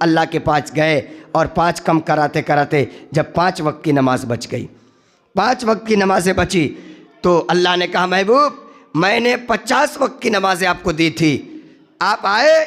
अल्लाह के पास गए और 5 कम कराते कराते जब 5 वक्त की नमाज बच गई, 5 वक्त की नमाज़ें बची, तो अल्लाह ने कहा महबूब मैंने 50 वक्त की नमाज़ें आपको दी थी, आप आए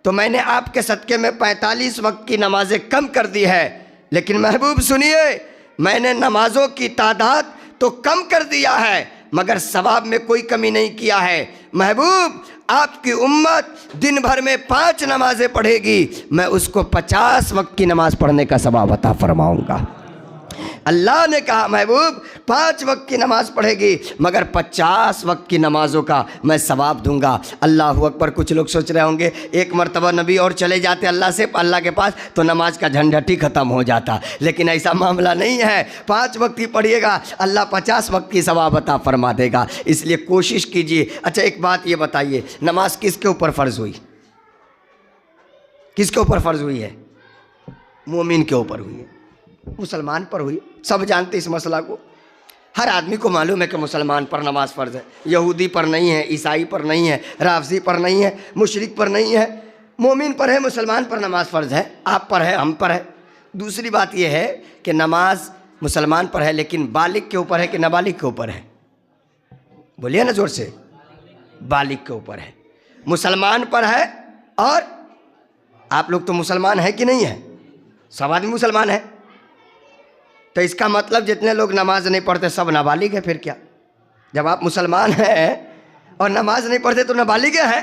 तो मैंने आपके सदक़े में 45 वक्त की नमाज़ें कम कर दी है। लेकिन महबूब सुनिए, मैंने नमाज़ों की तादाद तो कम कर दिया है मगर सवाब में कोई कमी नहीं किया है। महबूब आपकी उम्मत दिन भर में 5 नमाज़ें पढ़ेगी, मैं उसको 50 वक्त की नमाज़ पढ़ने का सवाब अता फरमाऊँगा। अल्लाह ने कहा महबूब 5 वक्त की नमाज़ पढ़ेगी मगर 50 वक्त की नमाज़ों का मैं सवाब दूंगा। अल्लाह अकबर। कुछ लोग सोच रहे होंगे एक मरतबा नबी और चले जाते अल्लाह के पास तो नमाज का झंझट ही ख़त्म हो जाता, लेकिन ऐसा मामला नहीं है। 5 वक्त ही पढ़िएगा, अल्लाह 50 वक्त की सवाब अता फरमा देगा। इसलिए कोशिश कीजिए। अच्छा एक बात ये बताइए, नमाज किसके ऊपर फ़र्ज़ हुई? किसके ऊपर फ़र्ज़ हुई है? मोमिन के ऊपर हुई है, मुसलमान पर हुई। सब जानते इस मसला को, हर आदमी को मालूम है कि मुसलमान पर नमाज फ़र्ज़ है, यहूदी पर नहीं है, ईसाई पर नहीं है, राफ़ज़ी पर नहीं है, मुशरिक पर नहीं है, मोमिन पर है, मुसलमान पर नमाज फ़र्ज़ है, आप पर है, हम पर है। दूसरी बात यह है कि नमाज मुसलमान पर है लेकिन बालिग के ऊपर है कि नाबालिग के ऊपर है? बोलिए ना ज़ोर से। बालिग के ऊपर है, मुसलमान पर है। और आप लोग तो मुसलमान हैं कि नहीं है? सब आदमी मुसलमान है, तो इसका मतलब जितने लोग नमाज नहीं पढ़ते सब नाबालिग है। फिर क्या, जब आप मुसलमान हैं और नमाज नहीं पढ़ते तो नाबालिग हैं।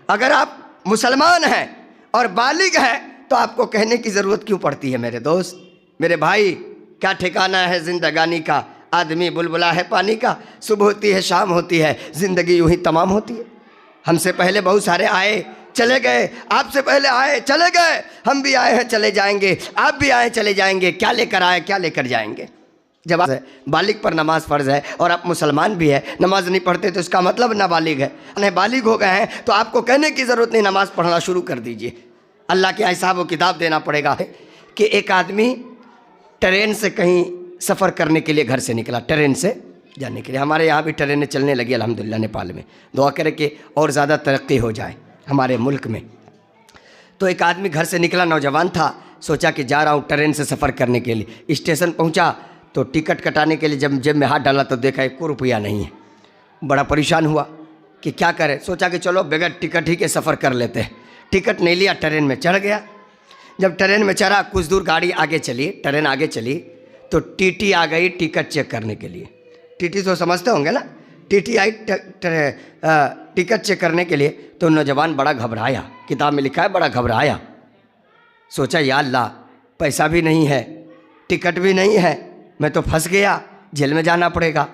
अगर आप मुसलमान हैं और बालिग हैं तो आपको कहने की ज़रूरत क्यों पड़ती है? मेरे दोस्त, मेरे भाई, क्या ठिकाना है ज़िंदगानी का, आदमी बुलबुला है पानी का, सुबह होती है शाम होती है, ज़िंदगी यूँ ही तमाम होती है। हमसे पहले बहुत सारे आए चले गए, आपसे पहले आए चले गए, हम भी आए हैं चले जाएंगे, आप भी आए चले जाएंगे। क्या लेकर आए क्या लेकर जाएंगे? जब बालिग पर नमाज फ़र्ज़ है और आप मुसलमान भी है, नमाज नहीं पढ़ते तो इसका मतलब नाबालिग है। नहीं, बालिग हो गए हैं तो आपको कहने की ज़रूरत नहीं, नमाज़ पढ़ना शुरू कर दीजिए। अल्लाह के हिसाब व किताब देना पड़ेगा कि एक आदमी ट्रेन से कहीं सफ़र करने के लिए घर से निकला, ट्रेन से जाने के लिए। हमारे यहाँ भी ट्रेनें चलने लगी अल्हम्दुलिल्लाह नेपाल में, दुआ करें कि और ज़्यादा तरक्की हो जाए हमारे मुल्क में। तो एक आदमी घर से निकला, नौजवान था, सोचा कि जा रहा हूँ ट्रेन से सफ़र करने के लिए। स्टेशन पहुँचा तो टिकट कटाने के लिए जब जेब में हाथ डाला तो देखा 1 रुपया नहीं है। बड़ा परेशान हुआ कि क्या करें, सोचा कि चलो बगैर टिकट ही के सफ़र कर लेते हैं। टिकट नहीं लिया, ट्रेन में चढ़ गया। जब ट्रेन में चढ़ा, कुछ दूर गाड़ी आगे चली, ट्रेन आगे चली तो टीटी आ गई टिकट चेक करने के लिए। टीटी तो समझते होंगे ना, टीटी आई टिकट चेक करने के लिए। तो नौजवान बड़ा घबराया, किताब में लिखा है बड़ा घबराया। सोचा या अल्लाह, पैसा भी नहीं है, टिकट भी नहीं है, मैं तो फंस गया, जेल में जाना पड़ेगा,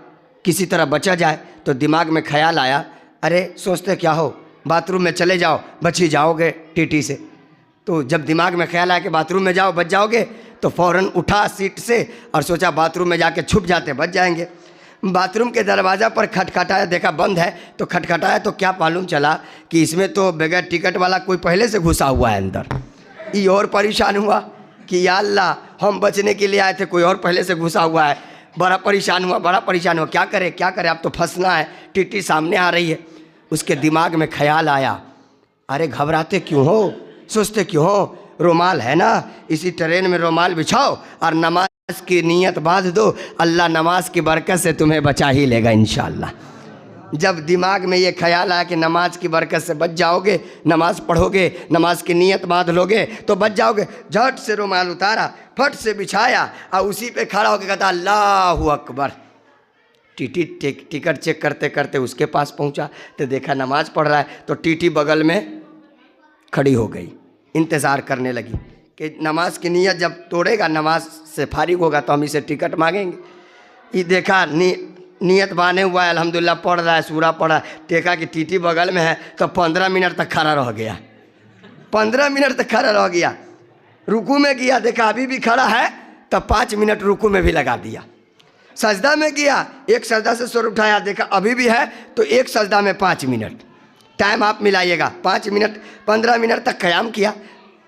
किसी तरह बचा जाए। तो दिमाग में ख्याल आया, अरे सोचते क्या हो, बाथरूम में चले जाओ, बच ही जाओगे टीटी से। तो जब दिमाग में ख्याल आया कि बाथरूम में जाओ बच जाओगे, तो फ़ौरन उठा सीट से और सोचा बाथरूम में जाके छुप जाते, बच जाएंगे। बाथरूम के दरवाज़ा पर खटखटाया, देखा बंद है, तो खटखटाया तो क्या मालूम चला कि इसमें तो बगैर टिकट वाला कोई पहले से घुसा हुआ है अंदर। ये और परेशान हुआ कि या अल्लाह, हम बचने के लिए आए थे, कोई और पहले से घुसा हुआ है। बड़ा परेशान हुआ, बड़ा परेशान हुआ, क्या करे क्या करे, अब तो फंसना है, टीटी सामने आ रही है। उसके दिमाग में ख्याल आया, अरे घबराते क्यों हो, सोचते क्यों हो, रुमाल है ना, इसी ट्रेन में रुमाल बिछाओ और नमाज की नीयत बांध दो, अल्लाह नमाज की बरकत से तुम्हें बचा ही लेगा इंशाअल्लाह। जब दिमाग में ये ख्याल आया कि नमाज की बरकत से बच जाओगे, नमाज पढ़ोगे, नमाज की नीयत बांध लोगे तो बच जाओगे, झट से रुमाल उतारा, फट से बिछाया और उसी पे खड़ा होकर कहता अल्लाहु अकबर। टीटी टिकट चेक करते करते उसके पास पहुंचा तो देखा नमाज पढ़ रहा है, तो टीटी बगल में खड़ी हो गई, इंतज़ार करने लगी कि नमाज की नीयत जब तोड़ेगा, नमाज से फारिग होगा तो हम इसे टिकट मांगेंगे। ये देखा नीयत बांधे हुआ है, अल्हम्दुलिल्लाह पढ़ रहा है, सूरा पढ़ा, देखा कि टीटी बगल में है तो 15 मिनट तक खड़ा रह गया, 15 मिनट तक खड़ा रह गया। रुकू में गया, देखा अभी भी खड़ा है, तब 5 मिनट रुकू में भी लगा दिया। सजदा में गया, एक सजदा से सुर उठाया, देखा अभी भी है, तो एक सजदा में 5 मिनट। टाइम आप मिलाइएगा, 5 मिनट, 15 मिनट तक क़याम किया,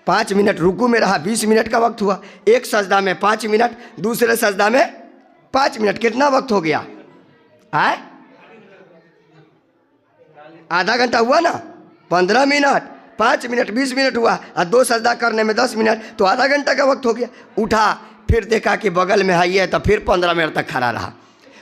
5 मिनट रुकू में रहा, 20 मिनट का वक्त हुआ। एक सजदा में 5 मिनट, दूसरे सजदा में 5 मिनट, कितना वक्त हो गया? आधा घंटा हुआ ना, 15 मिनट 5 मिनट 20 मिनट हुआ और 2 सजदा करने में 10 मिनट, तो आधा घंटा का वक्त हो गया। उठा, फिर देखा कि बगल में है, तो फिर 15 मिनट तक खड़ा रहा।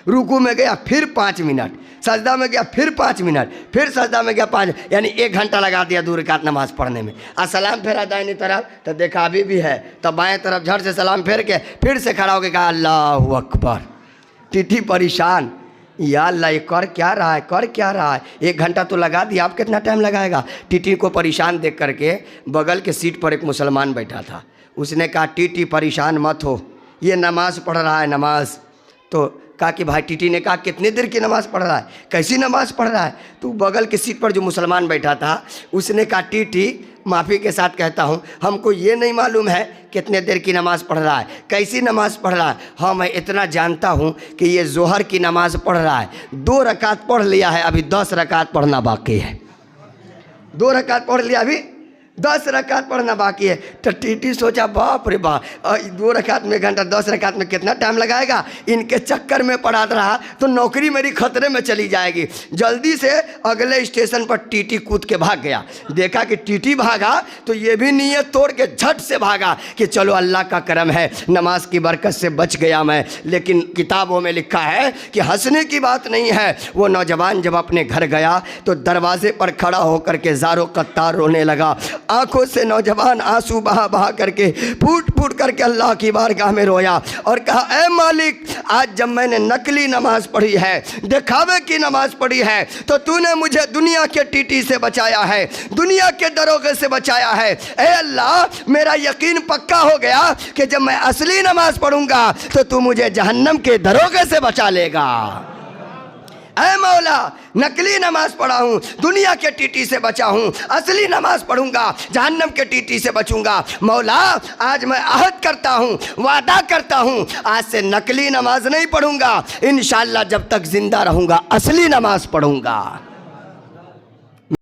रुकू में गया फिर 5 मिनट, सजदा में गया फिर 5 मिनट, फिर सजदा में गया 5, यानी 1 घंटा लगा दिया 2 रकात नमाज पढ़ने में। और सलाम फेरा दाहिनी तरफ, तो देखा अभी भी है, तो बाएं तरफ झट से सलाम फेर के फिर से खड़ा होकर कहा अल्लाहू अकबर। टीटी परेशान, या अल्लाह ये कर क्या रहा है, कर क्या रहा है, 1 घंटा तो लगा दिया, आप कितना टाइम लगाएगा। टीटी को परेशान देख करके बगल के सीट पर एक मुसलमान बैठा था, उसने कहा टीटी परेशान मत हो, ये नमाज पढ़ रहा है नमाज। तो कहा कि भाई, टीटी ने कहा कितनी देर की नमाज़ पढ़ रहा है, कैसी नमाज़ पढ़ रहा है। तो बगल की सीट पर जो मुसलमान बैठा था उसने कहा टीटी माफ़ी के साथ कहता हूँ, हमको ये नहीं मालूम है कितने देर की नमाज़ पढ़ रहा है, कैसी नमाज़ पढ़ रहा है। हाँ, मैं इतना जानता हूँ कि ये जोहर की नमाज़ पढ़ रहा है, 2 रकात पढ़ लिया है, अभी 10 रकात पढ़ना बाकी है। 2 रकात पढ़ लिया, अभी 10 रकात पढ़ना बाकी है। तो टीटी सोचा बाप रे बाप, 2 रकात में 1 घंटा, 10 रकात में कितना टाइम लगाएगा। इनके चक्कर में पड़ा रहा तो नौकरी मेरी खतरे में चली जाएगी। जल्दी से अगले स्टेशन पर टीटी कूद के भाग गया। देखा कि टीटी भागा तो ये भी नीयत तोड़ के झट से भागा कि चलो अल्लाह का करम है, नमाज की बरकत से बच गया मैं। लेकिन किताबों में लिखा है कि हंसने की बात नहीं है। वो नौजवान जब अपने घर गया तो दरवाजे पर खड़ा होकर के ज़ारो कत्तार रोने लगा। आंखों से नौजवान आंसू बहा बहा करके फूट फूट करके अल्लाह की बारगाह में रोया और कहा, ऐ मालिक, आज जब मैंने नकली नमाज पढ़ी है, दिखावे की नमाज पढ़ी है, तो तूने मुझे दुनिया के टीटी से बचाया है, दुनिया के दरोगे से बचाया है। ऐ अल्लाह, मेरा यकीन पक्का हो गया कि जब मैं असली नमाज पढ़ूंगा तो तू मुझे जहन्नम के दरोगे से बचा लेगा। ऐ मौला, नकली नमाज पढ़ा हूँ, दुनिया के टीटी से बचा हूँ, असली नमाज पढ़ूंगा, जहन्नम के टीटी से बचूंगा। मौला, आज मैं अहद करता हूँ, वादा करता हूँ, आज से नकली नमाज नहीं पढ़ूंगा, इंशाअल्लाह जब तक जिंदा रहूंगा असली नमाज पढ़ूंगा।